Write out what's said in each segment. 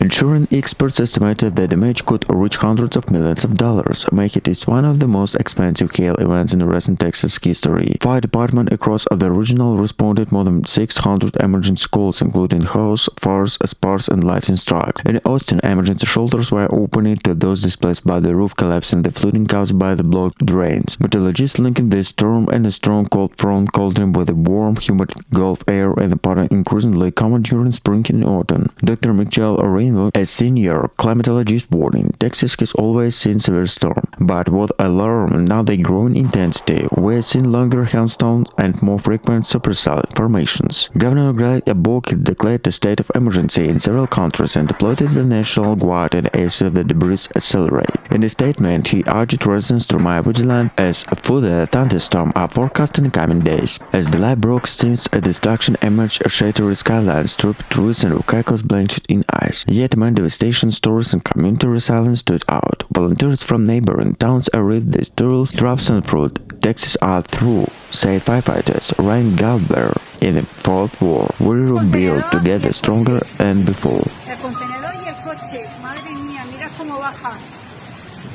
Insurance experts estimated the damage could reach hundreds of millions of dollars, making it one of the most expensive hail events in recent Texas history. Fire departments across the region responded more than 600 emergency calls, including hose, fires, sparks, and lightning strikes. In Austin, emergency shelters were opened to those displaced by the roof collapse and the flooding caused by the blocked drains. Meteorologists linking this storm and a strong cold front colding with a warm, humid Gulf air and a pattern increasingly common during spring and autumn. Dr. Michael Reno, a senior climatologist, warning, Texas has always seen severe storm, but with alarm now they grow in intensity. We're seeing longer hailstones and more frequent supercell formations. Governor Greg Abbott declared a state of emergency in several countries and deployed the National Guard and as the debris accelerate. In a statement, he urged residents to remain vigilant as further thunderstorms are forecast in the coming days. As the light broke since a destruction emerged, shattered skylines, stripped trees, and vehicles blanched in ice. Yet among devastation, stories and community resilience stood out. Volunteers from neighboring towns arrived with tools, drops, and fruit. Texas are through, said firefighters Ryan Galber. In the Fourth War, we rebuilt together stronger than before.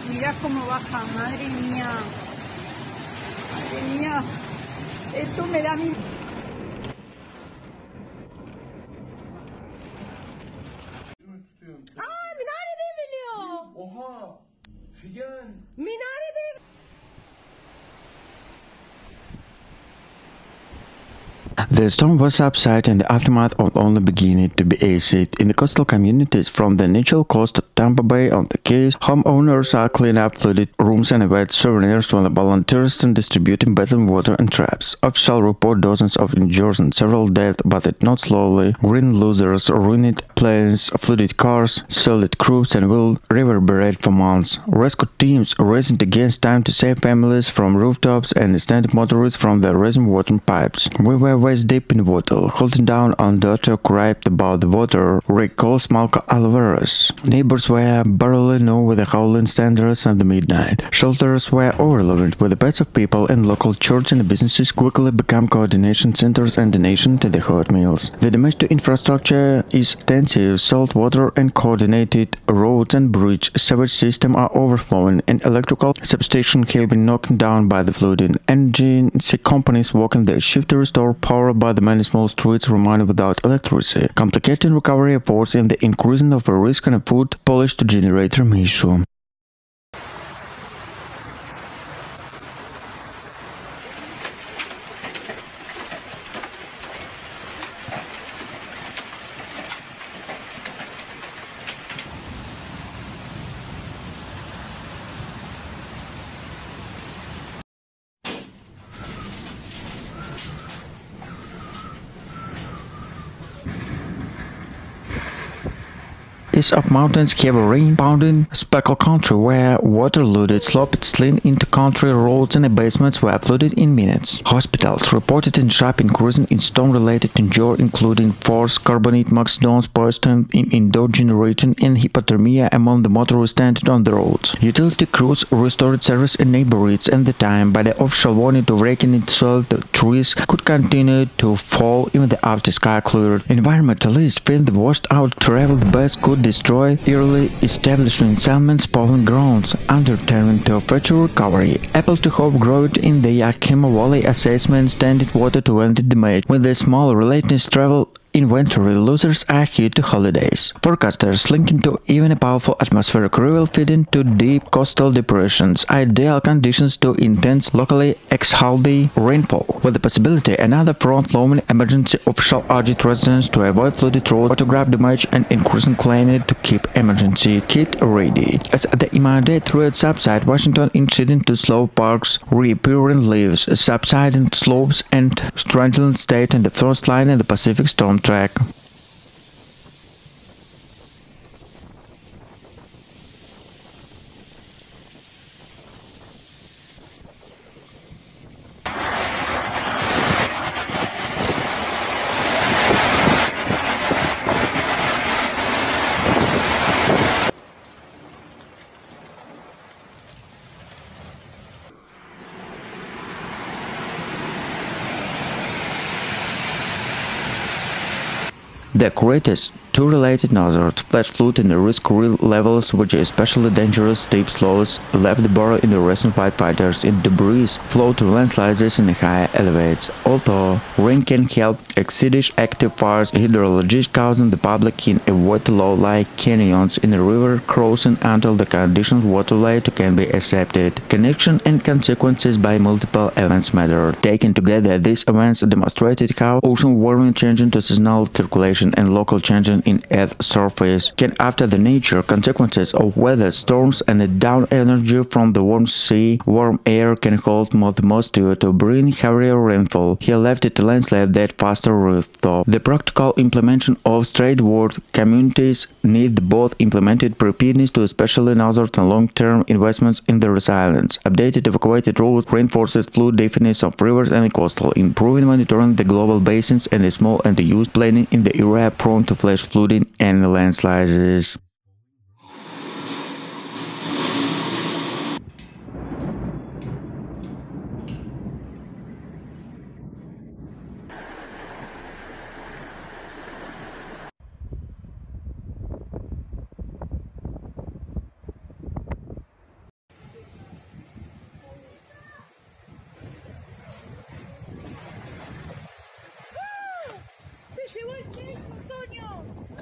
Mira cómo baja, madre mía. Madre mía. Esto me da mi... Aa, minare devriliyor. Oha! Figen! Minare devriliyor. The storm was subsided and the aftermath of only beginning to be acid. In the coastal communities from the natural coast to Tampa Bay on the Keys, homeowners are cleaning up flooded rooms and evade souvenirs from the volunteers and distributing bathing water and traps. Officials report dozens of injuries and several deaths, but it not slowly. Green losers, ruined planes, flooded cars, solid crews, and will reverberate for months. Rescue teams racing against time to save families from rooftops and stand motorists from the rising water pipes. We were waist deep in water, holding down on daughter cried about the water, recalls Malco Alvarez. Neighbors were barely known with the howling standards at the midnight. Shelters were overloaded with the pets of people, and local churches and businesses quickly become coordination centers and donation to the hot meals. The damage to infrastructure is extensive. Salt water and coordinated roads and bridge sewage system are overflowing, and electrical substations have been knocked down by the flooding. Energy companies working their shift to restore power by the many small streets remain without electricity, complicating recovery efforts and the increasing of a risk on a food polished generator issue. East of mountains have a rain-pounding, speckled country where water-loaded sloped slid into country roads and basements were flooded in minutes. Hospitals reported a sharp increase in storm-related injuries, including forced carbonate moxidons, poison in indoor generation, and hypothermia among the motorists stranded on the roads. Utility crews restored service in neighborhoods at the time, but the official warning to raking in soil the trees could continue to fall even after sky cleared. Environmentalists think the washed-out travel the bus could destroy early establishment settlements, spawning grounds, undertaking to future recovery. Apple to hope growth in the Yakima Valley assessment standard water to end the damage. With the small related travel inventory, losers are here to holidays. Forecasters linking to even a powerful atmospheric river feeding to deep coastal depressions, ideal conditions to intense locally exhaled rainfall. With the possibility another front-loading emergency, official urged residents to avoid flooded roads, photograph damage, and increasing cleaning to keep emergency kit ready. As the immediate threat subside, Washington inching to slow parks, reappearing leaves, subsiding slopes, and strangling state in the first line in the Pacific storm track. The greatest two related hazards, flash flood and risk levels, which are especially dangerous steep slopes, left the borough in the recent firefighters in debris, flow to landslides in the higher elevates. Although rain can help extinguish active fires, hydrologists caution the public in avoid low-lying canyons in the river crossing until the conditions waterway can be accepted. Connection and consequences by multiple events matter. Taken together, these events demonstrated how ocean warming changing to seasonal circulation and local changes in Earth's surface can after the nature consequences of weather storms and the down energy from the warm sea. Warm air can hold more moisture to bring heavier rainfall. He left it landslide that faster rooftop. The practical implementation of straightforward communities need both implemented preparedness to especially hazard and long-term investments in the resilience. Updated evacuated roads reinforces flood definition of rivers and coastal, improving monitoring the global basins and the small and the used planning in the area prone to flash flooding and landslides.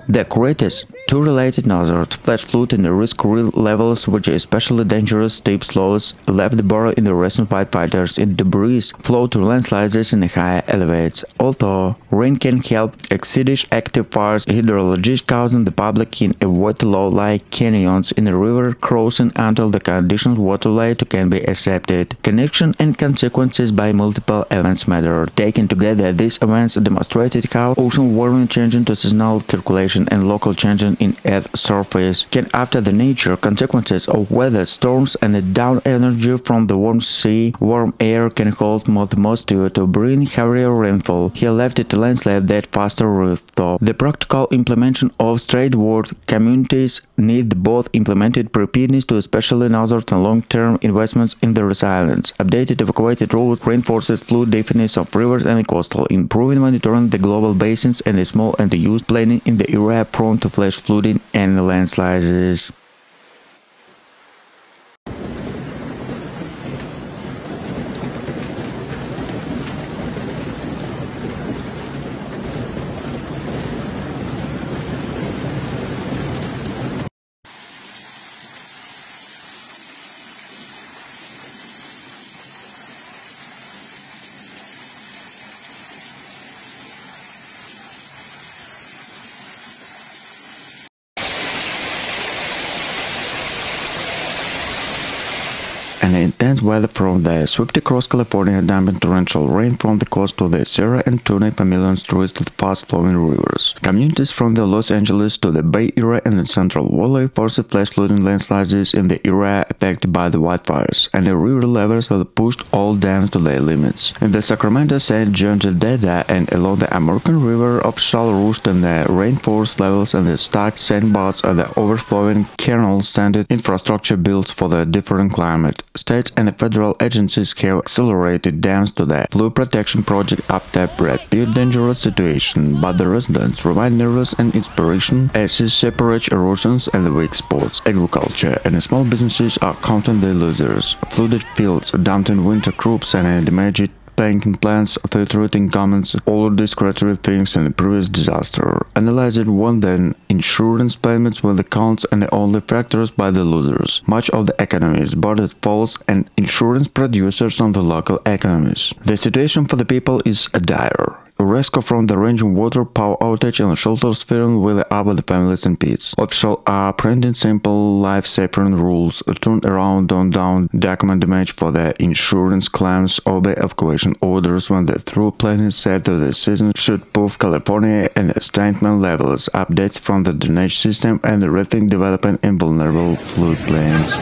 The greatest two related hazards, flash flood and risk levels, which are especially dangerous steep slopes, left the borough in the recent firefighters in debris, flow to landslides in the higher elevates. Although rain can help extinguish active fires, hydrologists caution the public in avoid low-lying canyons in the river crossing until the conditions waterway can be accepted. Connection and consequences by multiple events matter. Taken together, these events demonstrated how ocean warming changing to seasonal circulation and local changes in Earth's surface can after the nature consequences of weather storms and the down energy from the warm sea. Warm air can hold more moisture to bring heavier rainfall. He left it landslide that faster rooftop. The practical implementation of straightforward communities need both implemented preparedness to especially hazard and long-term investments in the resilience. Updated evacuated roads reinforces flood definition of rivers and coastal, improving monitoring the global basins and the small and the used planning in the area prone to flash flooding and landslides. An intense weather from the swept across California, dumping torrential rain from the coast to the Sierra and turning for millions tourists to the fast-flowing rivers. Communities from the Los Angeles to the Bay Area and the Central Valley forced flash flooding landslides in the area affected by the wildfires, and the river levels have pushed all dams to their limits. In the Sacramento, St. John Delta and along the American River, offshore roost and the rainforest levels and the stacked sandbars and the overflowing canals send infrastructure built for the different climate. States and the federal agencies have accelerated dams to the flood protection project after a dangerous situation, but the residents remain nervous and inspiration as it separates erosions and the weak spots. Agriculture and small businesses are counting the losers. Flooded fields, dumped winter crops and damaged banking plants, filtering comments, all discredited things in the previous disaster. Analyzed one then, insurance payments were the counts and the only factors by the losers. Much of the economy is bordered falls and insurance producers on the local economies. The situation for the people is dire. Rescue from the raging water, power outage and shelters filling with up the families and pets. Officials are printing simple life-saving rules. Turn around, don't down, document damage for the insurance claims, obey evacuation orders when the through planning said that the season should prove California and the statement levels, updates from the drainage system and the rethink development in vulnerable flood plains.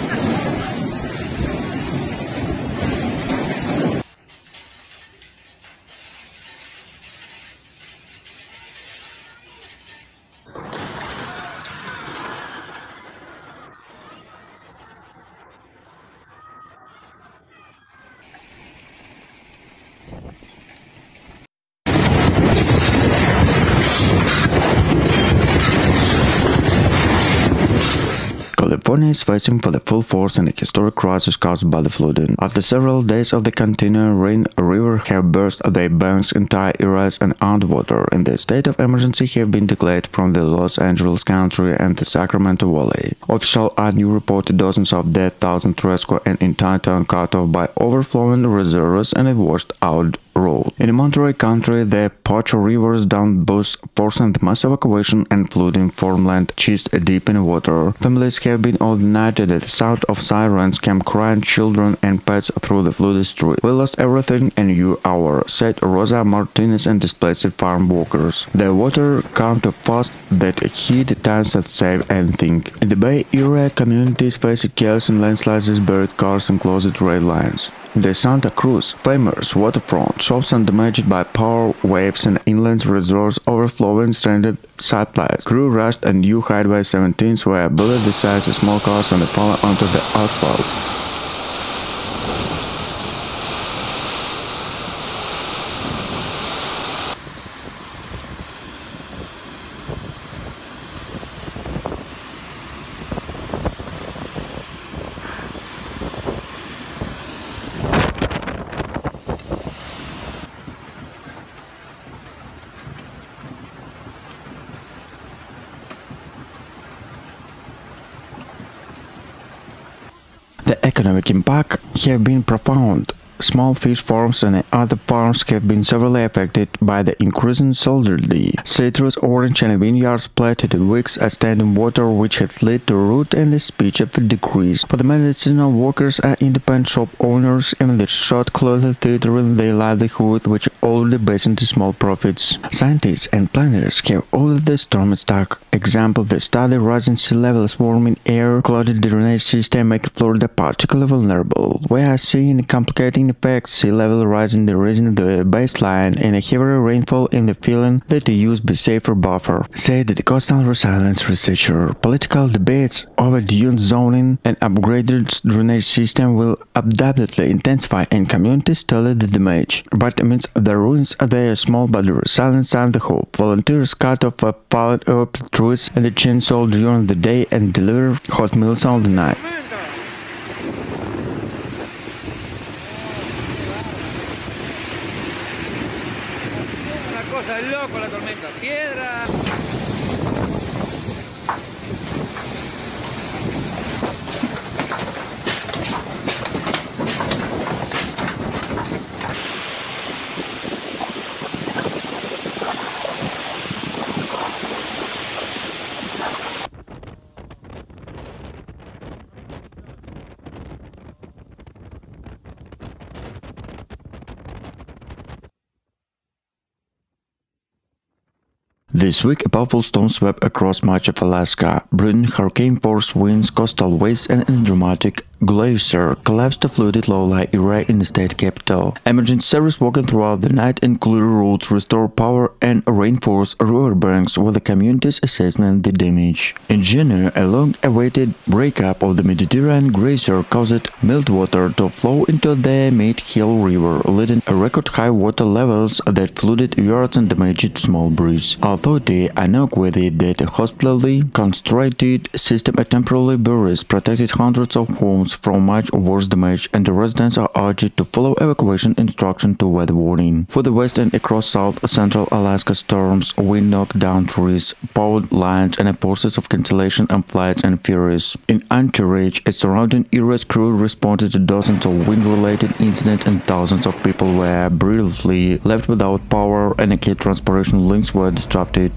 California is facing for the full force and a historic crisis caused by the flooding. After several days of the continuing rain, rivers have burst their banks, entire areas and underwater, and the state of emergency have been declared from the Los Angeles County and the Sacramento Valley. Officials are new reported dozens of deaths, thousands rescued, and entire town cut off by overflowing reservoirs and a washed-out road. In Monterey County, the Pocho rivers down both forcing the mass evacuation and flooding farmland chest deep in water. Families have been overnighted at the sound of sirens, camp crying children and pets through the flooded street. We lost everything in an hour, said Rosa Martinez and displaced farm workers. The water came too fast that hit times that save anything. In the Bay Area, communities face chaos and landslides, buried cars and closed rail lines. The Santa Cruz, famous waterfront, shops are damaged by power waves and inland reservoirs overflowing stranded satellites. Crew rushed and new Highway 17s were bullet the size of small cars and fallen onto the asphalt. The economic impact have been profound. Small fish farms and other farms have been severely affected by the increasing soldierly. Citrus, orange and vineyards planted in weeks as standing water, which had led to root and the speech of a decrease. For the medicinal workers and independent shop owners, even the short clothed theater in their livelihood, which already based on small profits. Scientists and planners have all of the storm stock. Example, the study rising sea levels, warming air, clouded drainage system make Florida particularly vulnerable. We are seeing complicating effects, sea level rising, raising the baseline, and a heavier rainfall in the feeling that the use be safer buffer, said the coastal resilience researcher. Political debates over dune zoning and upgraded drainage system will undoubtedly intensify and communities tolerate the damage. But amidst the ruins, they are small but resilience and the hope. Volunteers cut off fallen oak trees and the chainsaw during the day and deliver hot meals all the night. Cosa es loco la tormenta, piedra. This week, a powerful storm swept across much of Alaska, bringing hurricane-force winds, coastal waves, and a dramatic glacier collapsed the flooded low-lying area in the state capital. Emergency service working throughout the night and cleared roads, restored power, and reinforced riverbanks with the community's assessment the damage. In January, a long-awaited breakup of the Mediterranean glacier caused meltwater to flow into the Mid-Hill River, leading to record-high water levels that flooded yards and damaged small bridges. Authorities announced that a hospitably constructed system temporarily buries protected hundreds of homes from much worse damage, and the residents are urged to follow evacuation instructions to weather warning. For the west and across south-central Alaska, storms, wind knocked down trees, powered lines, and forces of cancellation and flights and ferries. In Anchorage, a surrounding area's crew responded to dozens of wind-related incidents, and thousands of people were briefly left without power, and key transportation links were disrupted.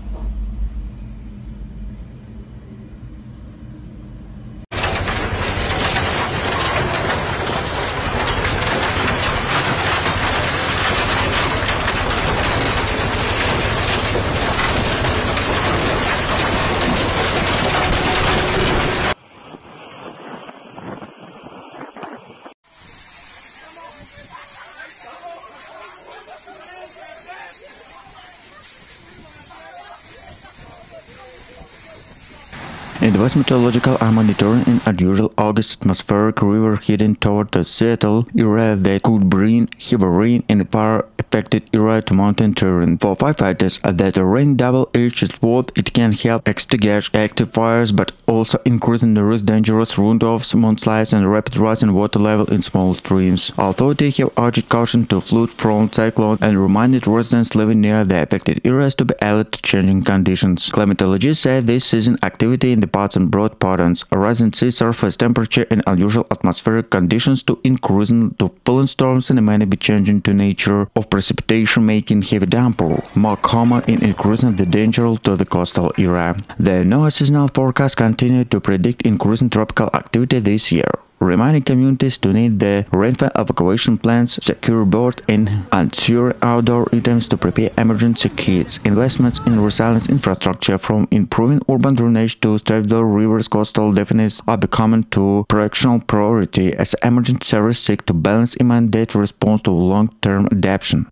In the West Meteorological are monitoring an unusual August atmospheric river heading toward the Seattle area that could bring heavy rain in the fire-affected area to mountain terrain. For firefighters, that rain double-edged sword, it can help extinguish active fires, but also increasing the risk dangerous runoffs, mudslides, and rapid rise in water level in small streams. Authorities have urged caution to flood-prone cyclone and reminded residents living near the affected areas to be alert to changing conditions. Climatologists say this season activity in the parts and broad patterns, a rising sea surface temperature and unusual atmospheric conditions to increasing to falling storms and may be changing to nature of precipitation, making heavy downpour more common in increasing the danger to the coastal area. The NOAA seasonal forecast continued to predict increasing tropical activity this year, reminding communities to need the rainfall evacuation plans, secure board and secure outdoor items to prepare emergency kits. Investments in resilience infrastructure, from improving urban drainage to stable rivers, coastal defense, are becoming to correctional priority as emergency services seek to balance immediate response to long-term adaptation.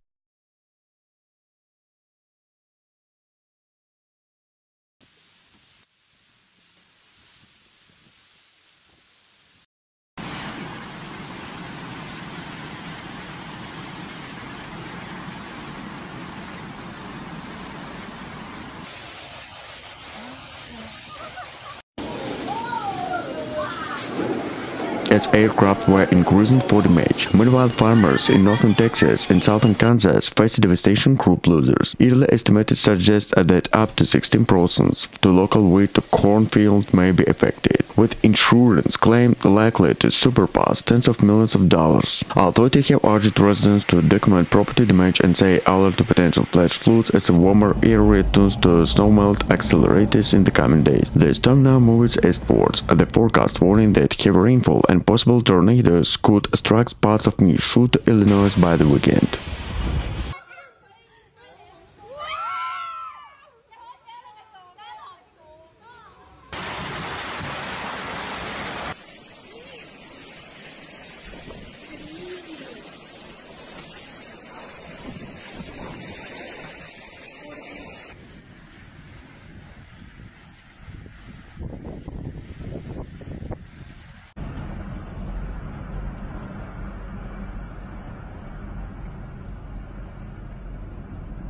As aircraft were increasing for damage. Meanwhile, farmers in northern Texas and southern Kansas faced devastation crop losses. Early estimates suggest that up to 16% to local wheat cornfields may be affected, with insurance claims likely to surpass tens of millions of dollars. Authorities have urged residents to document property damage and say alert to potential flash floods as the warmer air returns to snowmelt accelerates in the coming days. The storm now moves eastwards. The forecast warning that heavy rainfall and possible tornadoes could strike parts of Minnesota, Illinois by the weekend.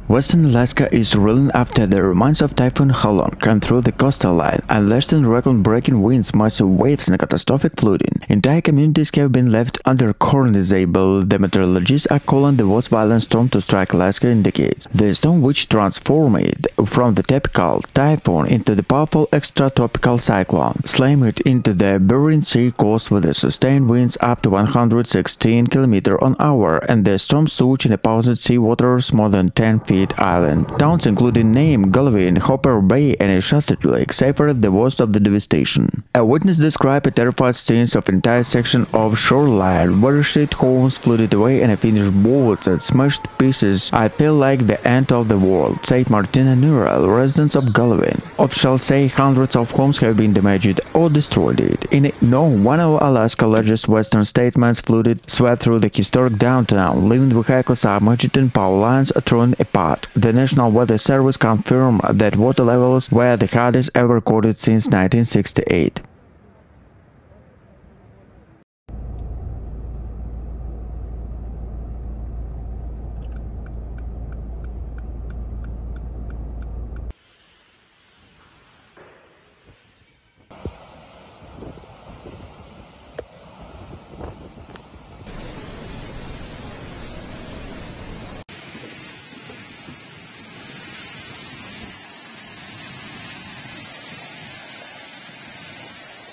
Western Alaska is reeling after the remains of Typhoon Howlong came through the coastal line, unleashed in record-breaking winds, massive waves, and catastrophic flooding. Entire communities have been left under current disabled. The meteorologists are calling the most violent storm to strike Alaska in decades. The storm, which transformed from the typical typhoon into the powerful extratropical cyclone, slammed it into the Bering Sea coast with the sustained winds up to 116 km/h, and the storm surged in opposite sea waters more than 10 feet island. Towns including Name, Golovin, Hopper Bay, and Shasted Lake suffered the worst of the devastation. A witness described a terrified scenes of entire section of shoreline where sheet homes floated away and finished boats that smashed to pieces. "I feel like the end of the world," said Martina Nurel, residents of Golovin. Officials say hundreds of homes have been damaged or destroyed. In one of Alaska's largest western statements, flooded swept through the historic downtown, leaving vehicles submerged and power lines torn apart. The National Weather Service confirmed that water levels were the highest ever recorded since 1968.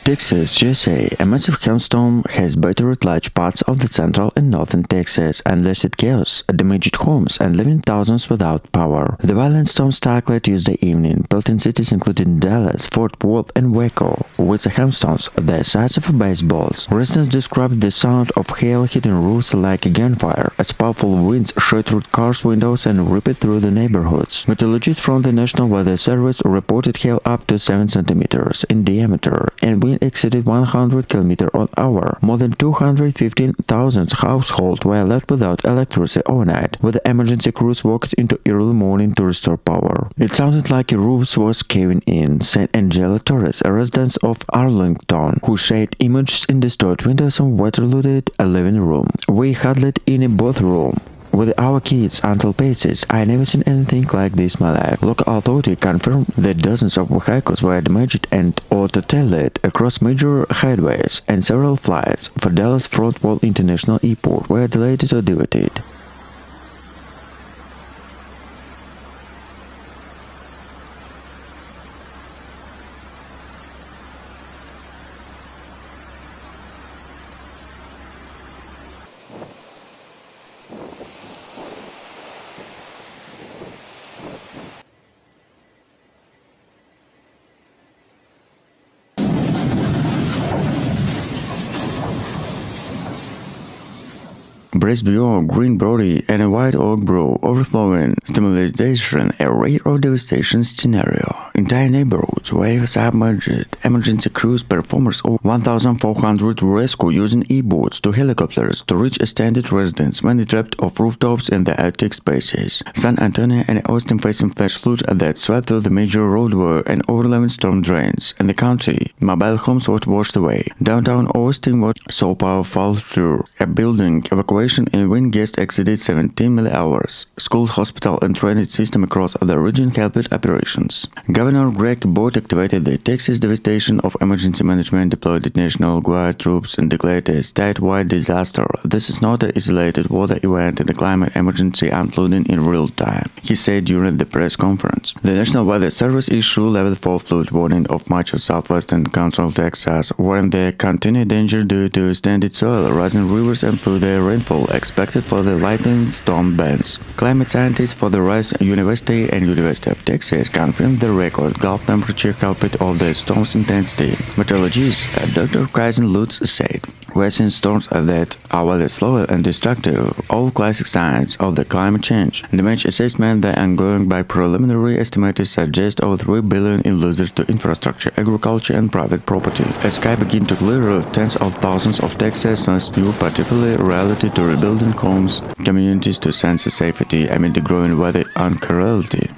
Texas, USA. A massive hailstorm has battered large parts of the central and northern Texas, unleashed chaos, damaged homes, and leaving thousands without power. The violent storm struck late Tuesday evening, pelting cities including Dallas, Fort Worth, and Waco, with the hailstones the size of baseballs. Residents described the sound of hail hitting roofs like a gunfire, as powerful winds shattered cars' windows and ripped through the neighborhoods. Meteorologists from the National Weather Service reported hail up to 7 centimeters in diameter and wind wind exceeded 100 km/h. More than 215,000 households were left without electricity overnight, with the emergency crews worked into early morning to restore power. "It sounded like a roof was caving in," said Angela Torres, a resident of Arlington, who shared images in distorted windows of water-flooded living room. "We huddled in a bathroom with our kids until pieces. I never seen anything like this in my life." Local authority confirmed that dozens of vehicles were damaged and or totaled across major highways, and several flights for Dallas Fort Worth International Airport were delayed or diverted. Brisbane, green body, and a white oak brew overflowing stimulation, a rare of devastation scenario. Entire neighborhoods were submerged. Emergency crews performers over 1,400 rescue using e-boats to helicopters to reach extended residents, many trapped off rooftops in the attic spaces. San Antonio and Austin facing flash floods that swept through the major roadway and overwhelming storm drains. In the country, mobile homes were washed away. Downtown Austin was so powerful through a building evacuation in wind gusts exceeded 17 millihours. Schools, hospital, and transit system across the region helped operations. Governor Greg Abbott activated the Texas Devastation of Emergency Management, deployed National Guard troops, and declared a statewide disaster. This is not an isolated weather event and a climate emergency unfolding in real time, he said during the press conference. The National Weather Service issued level 4 flood warning of much of southwestern central Texas, warning the continued danger due to extended soil, rising rivers, and further rainfall expected for the lightning storm bands. Climate scientists for the Rice University and University of Texas confirmed the record Gulf temperature helped of the storm's intensity. Meteorologist Dr. Kaizen Lutz said, "We're seeing storms that are rather slower and destructive, all classic signs of the climate change." Damage assessment, the ongoing by preliminary estimates suggest over $3 billion in losses to infrastructure, agriculture, and private property. As sky begin to clear, tens of thousands of Texans view particularly related to rebuilding homes, communities to sense safety amid the growing weather uncertainty.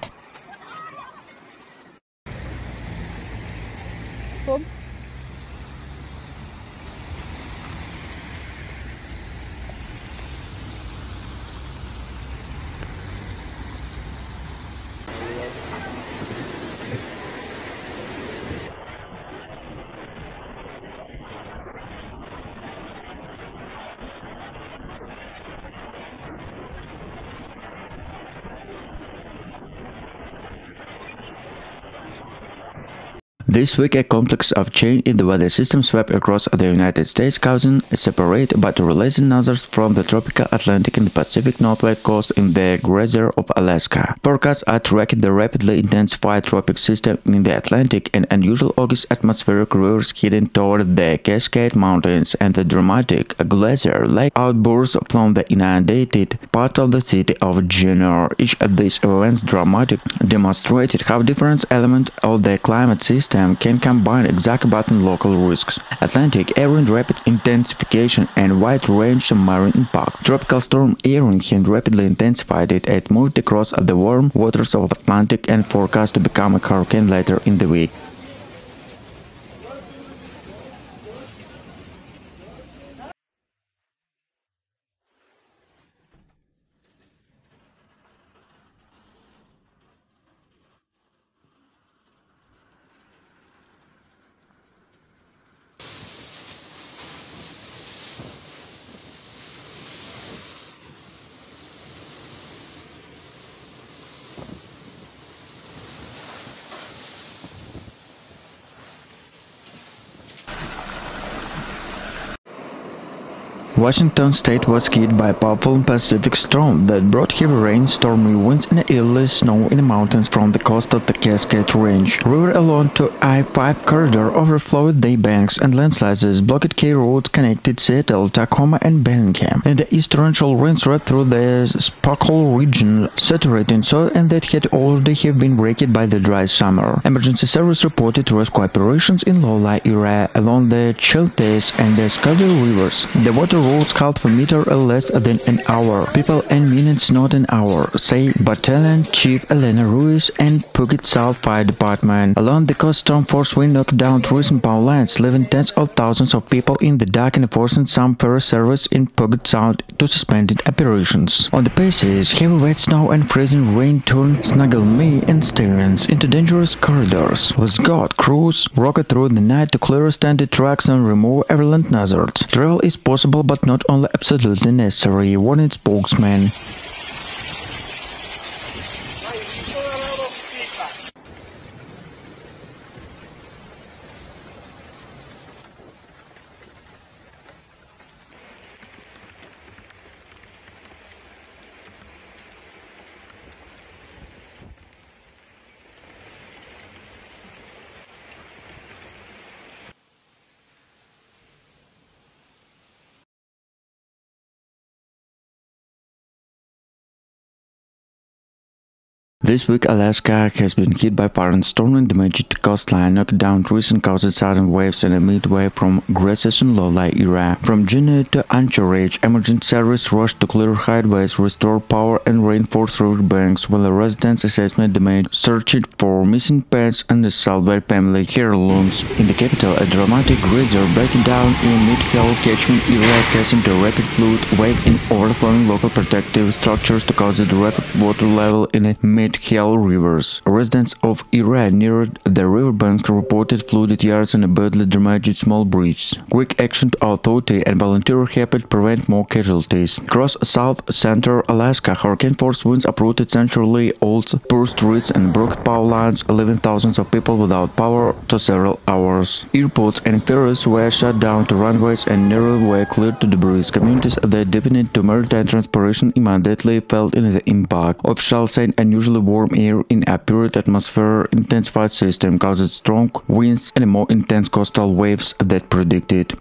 This week, a complex of change in the weather system swept across the United States, causing separate but related nozzles from the tropical Atlantic and the Pacific Northwest coast in the glacier of Alaska. Forecasts are tracking the rapidly intensified tropic system in the Atlantic and unusual August atmospheric rivers heading toward the Cascade Mountains and the dramatic glacier-like outbursts from the inundated part of the city of Juneau. Each of these events demonstrated how different elements of the climate system can combine exacerbating local risks. Atlantic Erin rapid intensification and wide-range submarine impact. Tropical storm Erin had rapidly intensified it moved across the warm waters of Atlantic and forecast to become a hurricane later in the week. Washington state was hit by a powerful Pacific storm that brought heavy rain, stormy winds, and early snow in the mountains from the coast of the Cascade Range. River along to I-5 corridor overflowed day banks, and landslides blocked key roads connected Seattle, Tacoma, and Bellingham. In the east, torrential rain swept through the Sparkle region, saturating soil and that had already have been wrecked by the dry summer. Emergency service reported rescue operations in low-lying area along the Chiltes and the Scudder rivers. The water rose half a meter or less than an hour. People and minutes, not an hour, say Battalion Chief Elena Ruiz and Puget South Fire Department. Along the coast, storm force wind knocked down trees and power lines, leaving tens of thousands of people in the dark and forcing some ferry service in Puget Sound to suspended operations. On the bases, heavy wet snow and freezing rain turned Snuggle Me and sirens into dangerous corridors. With God, crews rocket through the night to clear standard tracks and remove everland hazards. Travel is possible but not only absolutely necessary, warning spokesman. This week, Alaska has been hit by violent storm and damaged the coastline, knocked down trees and caused sudden waves and a midway from grassy and low-lying area. From Juneau to Anchorage, emergency service rushed to clear highways, restore power, and reinforce river banks, while a residents' assessment made searching for missing pets and the salvaged family heirlooms. In the capital, a dramatic geyser breaking down in mid-hill catchment area, causing the rapid flood wave in overflowing local protective structures to cause the rapid water level in a mid-hill rivers. Residents of area near the riverbanks reported flooded yards and a badly damaged small bridge. Quick action authority and volunteers helped prevent more casualties. Across south-central Alaska, hurricane force winds uprooted centrally old spruce trees and broke power lines, leaving thousands of people without power for several hours. Airports and ferries were shut down to runways and narrow were cleared to debris. Communities that depended to maritime transportation immediately felt in the impact. Officials said unusually warm air in a period atmosphere intensified system caused strong winds and more intense coastal waves that predicted.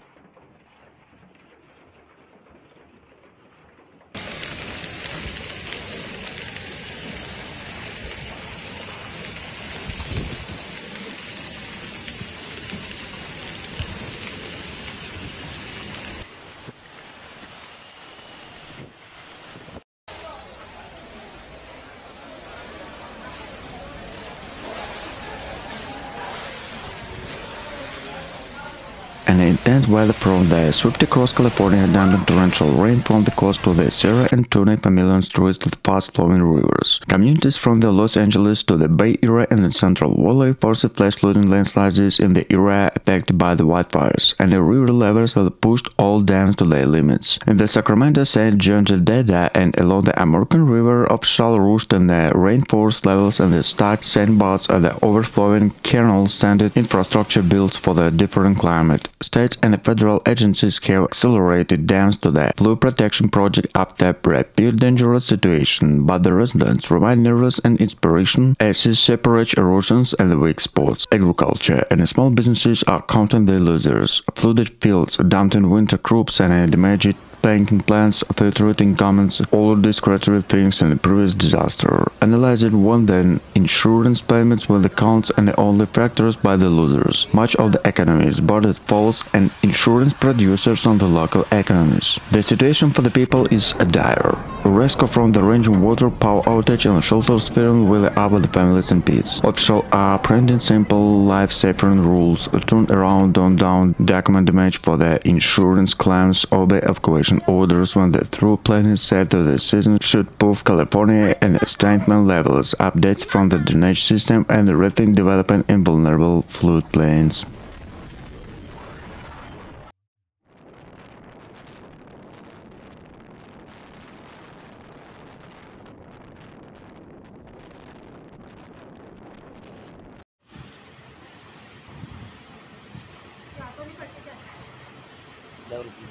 An intense weather from the swept across California, dumping torrential rain from the coast to the Sierra and turning familiar streets to the fast-flowing rivers. Communities from the Los Angeles to the Bay Area and the Central Valley forced flash flooding landslides in the area affected by the wildfires, and the river levels have pushed all dams to their limits. In the Sacramento, St. John Deda and along the American River, officials rushed in the rainforest levels and the stacked sandbars and the overflowing canals standard infrastructure built for the different climate. States and federal agencies have accelerated dams to the flood protection project after a rapid dangerous situation, but the residents remain nervous and inspiration as it separates erosions and the weak spots. Agriculture and small businesses are counting the losers. Flooded fields, dumped winter crops, and damaged banking plants, threatening governments, all discretionary things in the previous disaster. Analyzed one then, insurance payments were the counts and the only factors by the losers. Much of the economy is bordered falls and insurance producers on the local economies. The situation for the people is dire. Rescue from the raging water, power outage, and shelters filling will up with the families in peace. Officials are printing simple life-saving rules. Turn around, don't down, document damage for the insurance claims, obey evacuation orders when the through planning said that the season should move California and the strengthen levels, updates from the drainage system, and the rethink development in vulnerable floodplains.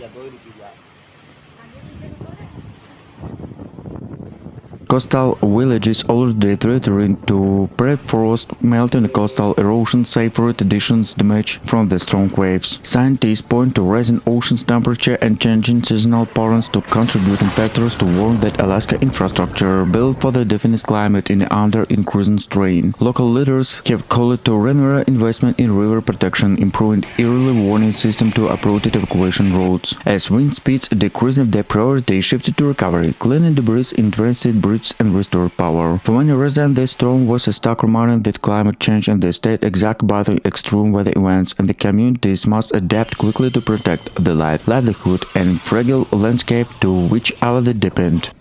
₹2 ya. Coastal villages already threatened to permafrost, melting coastal erosion, severe additions damage from the strong waves. Scientists point to rising ocean's temperature and changing seasonal patterns to contributing factors to warn that Alaska infrastructure built for the definite climate is under increasing strain. Local leaders have called to renewed investment in river protection, improving early warning system to uprooted evacuation routes. As wind speeds decreasing, the priority shifted to recovery, cleaning debris in transit bridges and restore power. For many residents, this storm was a stark reminder that climate change in the state exact by the extreme weather events, and the communities must adapt quickly to protect the life, livelihood, and fragile landscape to which they depend.